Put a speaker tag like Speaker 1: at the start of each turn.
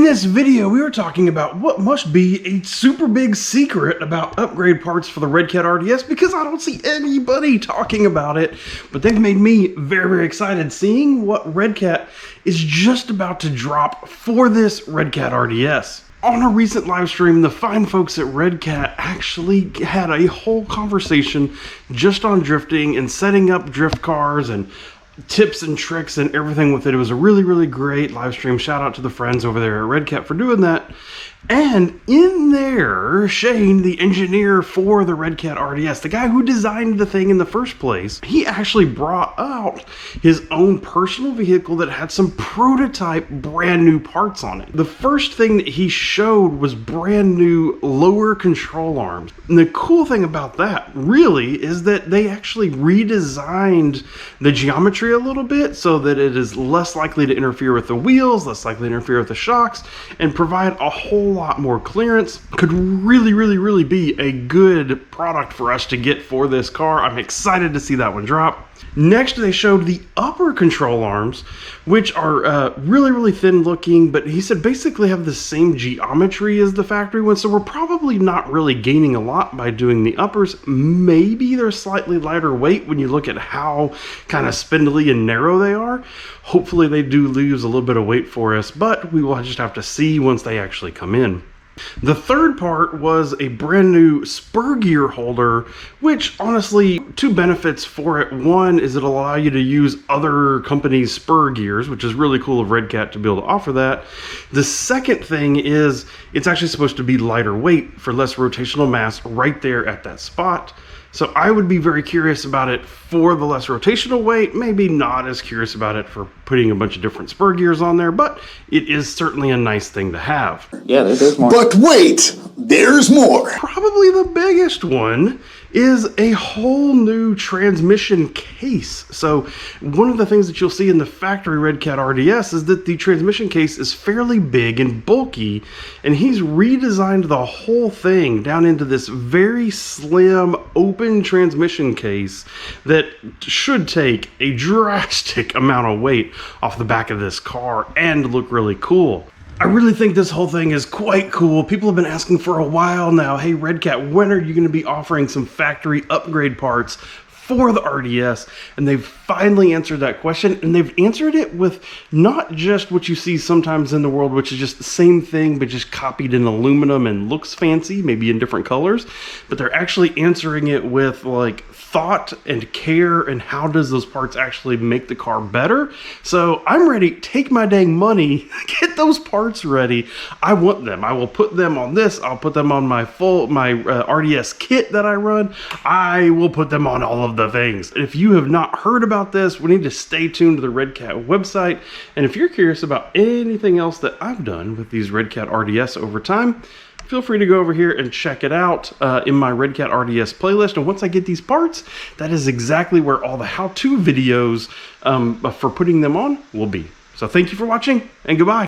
Speaker 1: this video, we were talking about what must be a super big secret about upgrade parts for the Redcat RDS, because I don't see anybody talking about it, but they've made me very, very excited seeing what Redcat is just about to drop for this Redcat RDS. On a recent live stream, the fine folks at Redcat actually had a whole conversation just on drifting and setting up drift cars and tips and tricks and everything with it. It was a really, really great live stream. Shout out to the friends over there at Redcat for doing that. And in there, Shane, the engineer for the Redcat RDS, the guy who designed the thing in the first place, he actually brought out his own personal vehicle that had some prototype brand new parts on it. The first thing that he showed was brand new lower control arms. And the cool thing about that really is that they actually redesigned the geometry a little bit so that it is less likely to interfere with the wheels, less likely to interfere with the shocks, and provide a whole lot more clearance. Could really be a good product for us to get for this car. I'm excited to see that one drop. Next, they showed the upper control arms, which are really thin looking, but he said basically have the same geometry as the factory one, so we're probably not really gaining a lot by doing the uppers. Maybe they're slightly lighter weight when you look at how kind of spindly and narrow they are. Hopefully they do lose a little bit of weight for us, but we will just have to see once they actually come in. The third part was a brand new spur gear holder, which honestly, two benefits for it. One is it'll allow you to use other companies' spur gears, which is really cool of Redcat to be able to offer that. The second thing is it's actually supposed to be lighter weight for less rotational mass right there at that spot. So I would be very curious about it for the less rotational weight, maybe not as curious about it for putting a bunch of different spur gears on there, but it is certainly a nice thing to have.
Speaker 2: Yeah, there's more.
Speaker 3: But wait, there's more.
Speaker 1: Probably the biggest one is a whole new transmission case. So one of the things that you'll see in the factory Redcat RDS is that the transmission case is fairly big and bulky, and he's redesigned the whole thing down into this very slim open transmission case that should take a drastic amount of weight off the back of this car and look really cool. I really think this whole thing is quite cool. People have been asking for a while now, hey Redcat, when are you going to be offering some factory upgrade parts for the RDS? And they've finally answered that question, and they've answered it with not just what you see sometimes in the world, which is just the same thing but just copied in aluminum and looks fancy, maybe in different colors, but they're actually answering it with like thought and care and how does those parts actually make the car better. So I'm ready. Take my dang money, get those parts ready. I want them. I will put them on this. I'll put them on my RDS kit that I run. I will put them on all of the things. If you have not heard about this, we need to stay tuned to the Redcat website. And if you're curious about anything else that I've done with these Redcat RDS over time, feel free to go over here and check it out in my Redcat RDS playlist. And once I get these parts, that is exactly where all the how-to videos for putting them on will be. So thank you for watching, and goodbye.